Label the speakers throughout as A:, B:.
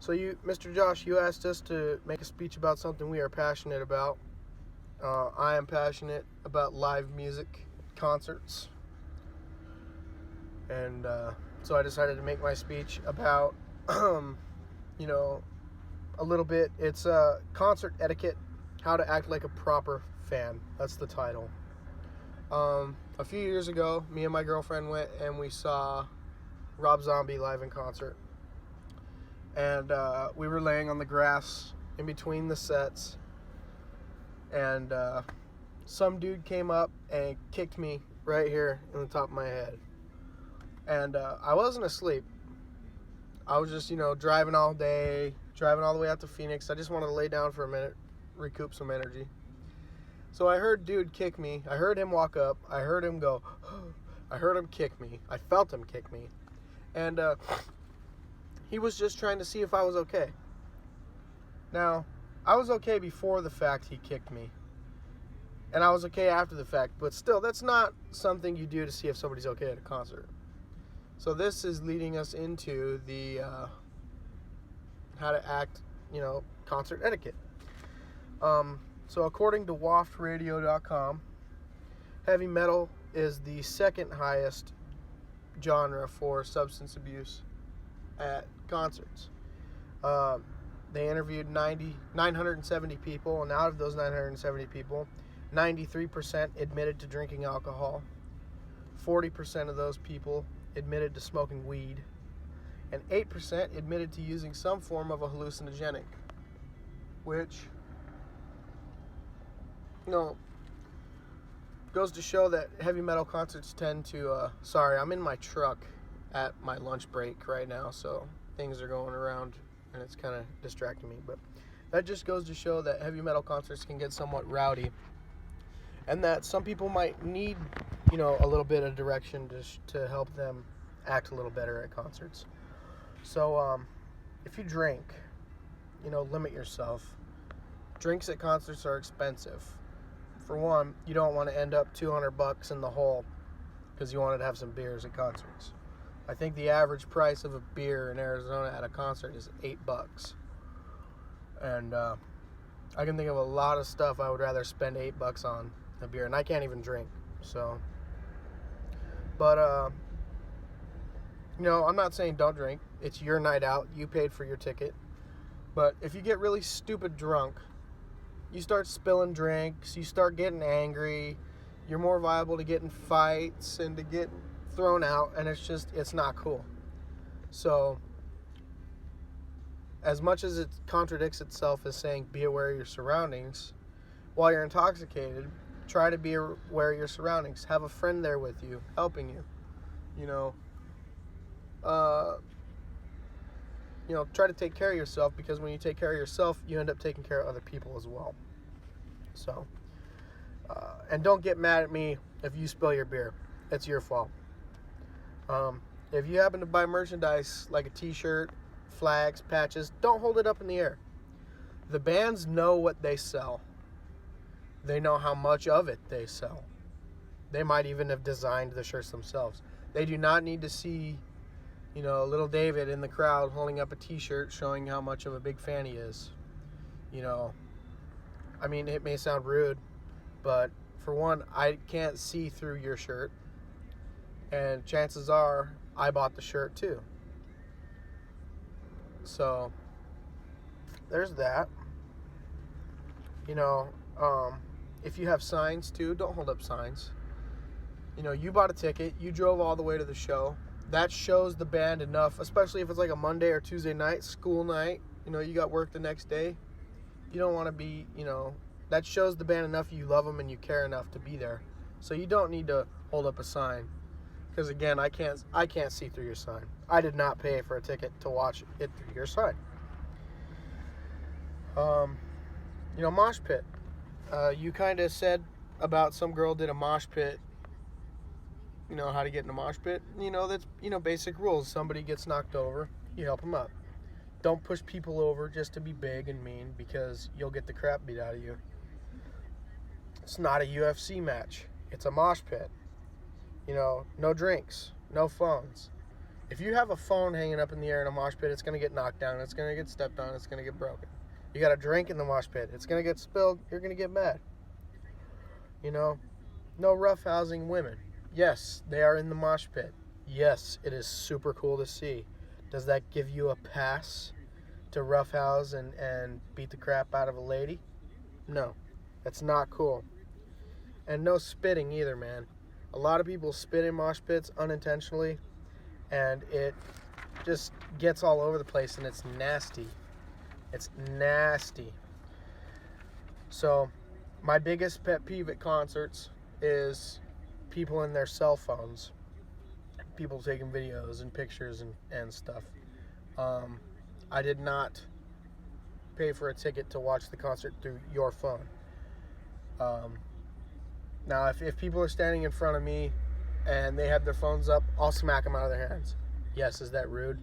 A: So Mr. Josh, you asked us to make a speech about something we are passionate about. I am passionate about live music, concerts, and so I decided to make my speech about, you know, a little bit. It's concert etiquette, how to act like a proper fan. That's the title. A few years ago, me and my girlfriend went and we saw Rob Zombie live in concert. And we were laying on the grass in between the sets, and some dude came up and kicked me right here in the top of my head. And I wasn't asleep. I was just, driving all day, driving all the way out to Phoenix. I just wanted to lay down for a minute, recoup some energy. So I heard dude kick me. I heard him walk up. I heard him go. I heard him kick me. I felt him kick me. And he was just trying to see if I was okay. Now, I was okay before the fact he kicked me. And I was okay after the fact. But still, that's not something you do to see if somebody's okay at a concert. So this is leading us into the how to act, concert etiquette. So according to waftradio.com, heavy metal is the second highest genre for substance abuse at concerts. They interviewed 970 people, and out of those 970 people, 93% admitted to drinking alcohol, 40% of those people admitted to smoking weed, and 8% admitted to using some form of a hallucinogenic, which, goes to show that heavy metal concerts tend to, sorry, I'm in my truck at my lunch break right now, so things are going around and it's kind of distracting me, but that just goes to show that heavy metal concerts can get somewhat rowdy, and that some people might need, a little bit of direction to help them act a little better at concerts. So, if you drink, limit yourself. Drinks at concerts are expensive. For one, you don't want to end up $200 in the hole because you wanted to have some beers at concerts. I think the average price of a beer in Arizona at a concert is $8. And I can think of a lot of stuff I would rather spend $8 on a beer, and I can't even drink. So, but I'm not saying don't drink. It's your night out. You paid for your ticket. But if you get really stupid drunk, you start spilling drinks, you start getting angry, you're more liable to get in fights and to get thrown out, and it's not cool. So, as much as it contradicts itself as saying be aware of your surroundings, while you're intoxicated, try to be aware of your surroundings. Have a friend there with you, helping you. Try to take care of yourself, because when you take care of yourself, you end up taking care of other people as well. So, and don't get mad at me if you spill your beer. It's your fault. If you happen to buy merchandise like a t-shirt, flags, patches, don't hold it up in the air. The bands know what they sell. They know how much of it they sell. They might even have designed the shirts themselves. They do not need to see, little David in the crowd holding up a t-shirt showing how much of a big fan he is. It may sound rude, but for one, I can't see through your shirt, and chances are I bought the shirt too. So there's that. If you have signs too, don't hold up signs. You bought a ticket, you drove all the way to the show. That shows the band enough, especially if it's like a Monday or Tuesday night, school night, you got work the next day. You don't want to be, that shows the band enough you love them and you care enough to be there. So you don't need to hold up a sign, because again, I can't see through your sign. I did not pay for a ticket to watch it through your sign. Mosh pit. You kind of said about some girl did a mosh pit. How to get in a mosh pit. That's, basic rules. Somebody gets knocked over, you help them up. Don't push people over just to be big and mean, because you'll get the crap beat out of you. It's not a UFC match. It's a mosh pit. No drinks, no phones. If you have a phone hanging up in the air in a mosh pit, it's going to get knocked down, it's going to get stepped on, it's going to get broken. You got a drink in the mosh pit, it's going to get spilled, you're going to get mad. You know, no roughhousing women. Yes, they are in the mosh pit. Yes, it is super cool to see. Does that give you a pass to roughhouse and beat the crap out of a lady? No, that's not cool. And no spitting either, man. A lot of people spit in mosh pits unintentionally, and it just gets all over the place, and it's nasty. It's nasty. So, my biggest pet peeve at concerts is people in their cell phones. People taking videos and pictures and stuff. I did not pay for a ticket to watch the concert through your phone. Now, if people are standing in front of me and they have their phones up, I'll smack them out of their hands. Yes, is that rude?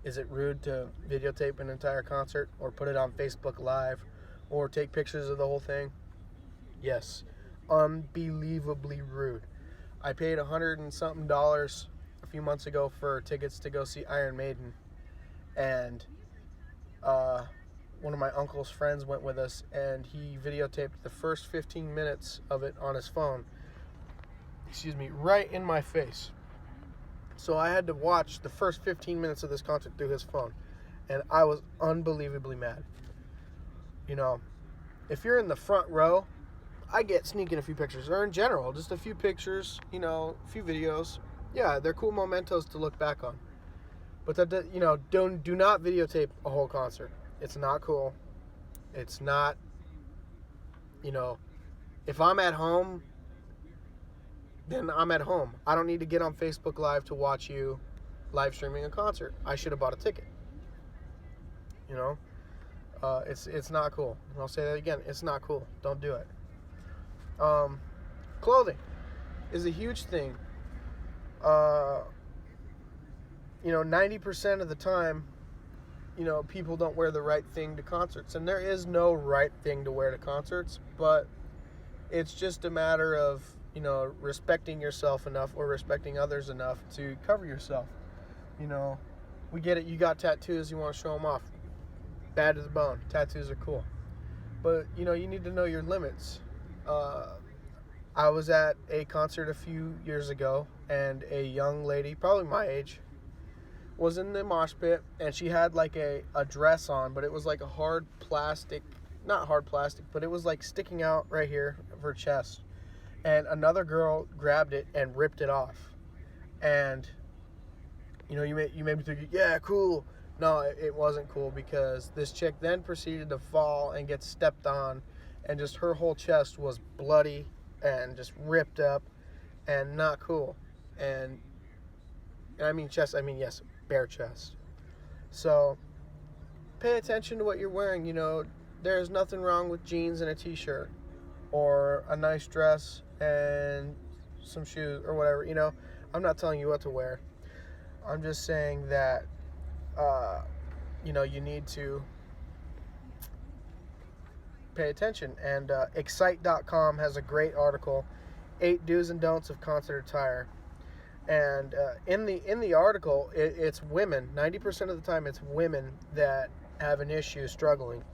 A: Is it rude to videotape an entire concert or put it on Facebook Live or take pictures of the whole thing? Yes. Unbelievably rude. I paid $100 and something a few months ago for tickets to go see Iron Maiden, and one of my uncle's friends went with us, and he videotaped the first 15 minutes of it on his phone, right in my face. So I had to watch the first 15 minutes of this concert through his phone, and I was unbelievably mad. You know, if you're in the front row, I get sneaking a few pictures, or in general, just a few pictures, a few videos. Yeah, they're cool mementos to look back on. But that, do not videotape a whole concert. It's not cool. It's not, if I'm at home, then I'm at home. I don't need to get on Facebook Live to watch you live streaming a concert. I should have bought a ticket. It's not cool. And I'll say that again. It's not cool. Don't do it. Clothing is a huge thing. 90% of the time, people don't wear the right thing to concerts. And there is no right thing to wear to concerts, but it's just a matter of, respecting yourself enough or respecting others enough to cover yourself. We get it. You got tattoos, you want to show them off. Bad as a bone. Tattoos are cool. But, you need to know your limits. I was at a concert a few years ago, and a young lady, probably my age, was in the mosh pit, and she had like a dress on, but it was like a hard plastic, not hard plastic, but it was like sticking out right here of her chest. And another girl grabbed it and ripped it off. And, you made me think, yeah, cool. No, it wasn't cool, because this chick then proceeded to fall and get stepped on, and just her whole chest was bloody and just ripped up and not cool. And I mean chest, yes, bare chest. So pay attention to what you're wearing. There's nothing wrong with jeans and a t-shirt or a nice dress and some shoes or whatever. I'm not telling you what to wear. I'm just saying that you need to pay attention. And Excite.com has a great article, 8 Do's and Don'ts of Concert Attire. And in the article, it's women. 90% of the time, it's women that have an issue struggling.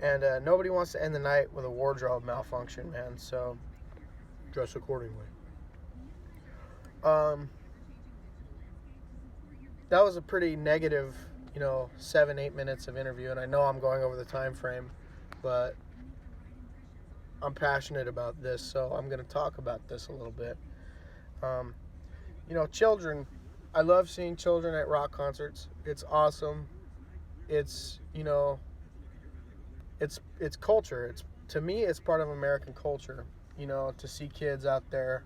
A: And nobody wants to end the night with a wardrobe malfunction, man. So dress accordingly. That was a pretty negative, 7-8 minutes of interview. And I know I'm going over the time frame, but I'm passionate about this, so I'm going to talk about this a little bit. Children, I love seeing children at rock concerts. It's awesome. It's, it's culture. To me, it's part of American culture, to see kids out there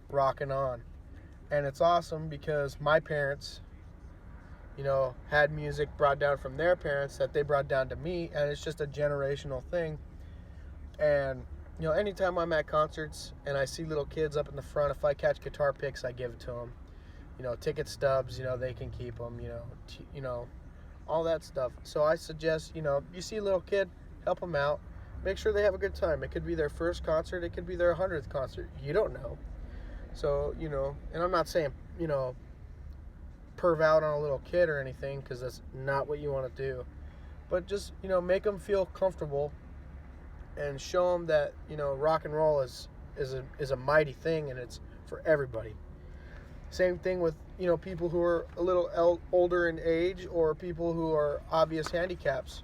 A: rocking on. And it's awesome because my parents, had music brought down from their parents that they brought down to me, and it's just a generational thing. And anytime I'm at concerts and I see little kids up in the front, if I catch guitar picks, I give it to them. Ticket stubs, they can keep them, all that stuff. So I suggest, you see a little kid, help them out. Make sure they have a good time. It could be their first concert. It could be their 100th concert. You don't know. So, and I'm not saying, perv out on a little kid or anything, because that's not what you want to do. But just, make them feel comfortable and show them that, rock and roll is a mighty thing, and it's for everybody. Same thing with, people who are a little older in age, or people who are obvious handicaps.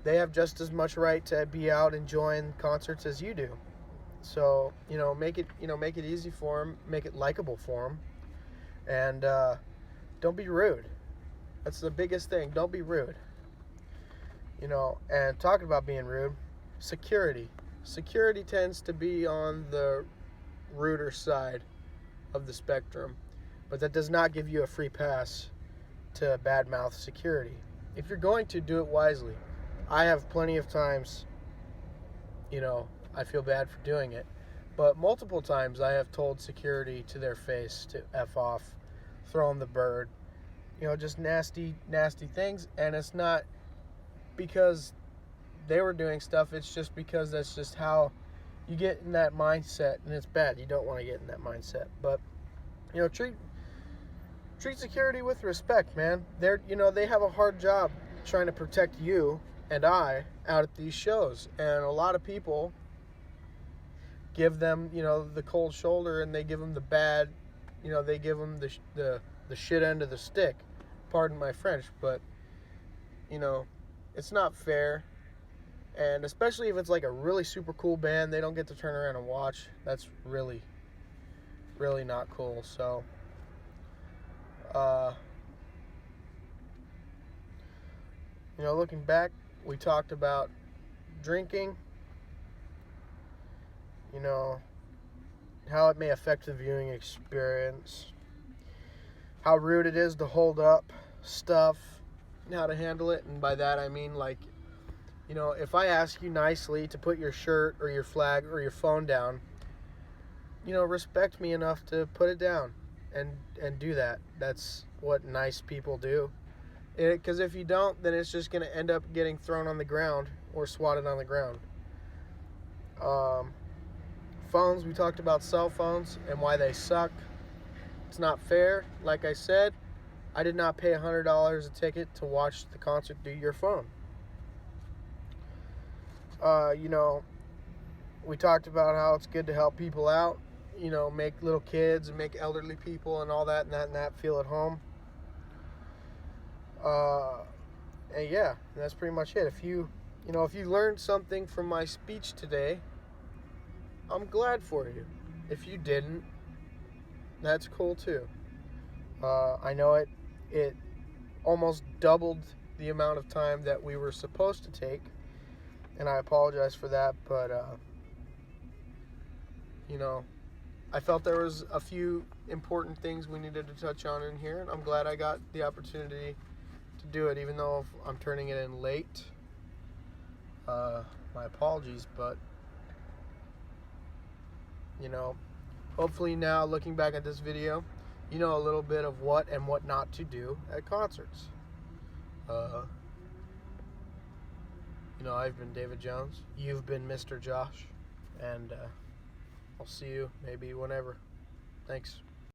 A: They have just as much right to be out enjoying concerts as you do. So, make it easy for them, make it likable for them, and don't be rude. That's the biggest thing. Don't be rude. And talking about being rude, security. Security tends to be on the ruder side of the spectrum, but that does not give you a free pass to badmouth security. If you're going to, do it wisely. I have plenty of times, I feel bad for doing it, but multiple times I have told security to their face to F off, throw them the bird, just nasty, nasty things. And it's not because they were doing stuff, it's just because that's just how you get in that mindset, and it's bad. You don't want to get in that mindset. But, treat security with respect, man. They have a hard job trying to protect you and I out at these shows, and a lot of people give them, the cold shoulder, and they give them the bad, they give them the shit end of the stick. Pardon my French, but it's not fair. And especially if it's like a really super cool band, they don't get to turn around and watch. That's really, really not cool. So, looking back, we talked about drinking, how it may affect the viewing experience, how rude it is to hold up stuff, and how to handle it. And by that I mean, like, if I ask you nicely to put your shirt or your flag or your phone down, respect me enough to put it down and do that. That's what nice people do. Because if you don't, then it's just going to end up getting thrown on the ground or swatted on the ground. Phones, we talked about cell phones and why they suck. It's not fair. Like I said, I did not pay $100 a ticket to watch the concert through your phone. We talked about how it's good to help people out, make little kids and make elderly people and all that and that feel at home. And yeah, that's pretty much it. If you learned something from my speech today, I'm glad for you. If you didn't, that's cool too. I know it almost doubled the amount of time that we were supposed to take, and I apologize for that, but I felt there was a few important things we needed to touch on in here, and I'm glad I got the opportunity to do it, even though I'm turning it in late. My apologies, but hopefully now, looking back at this video, a little bit of what and what not to do at concerts. I've been David Jones. You've been Mr. Josh. And I'll see you maybe whenever. Thanks.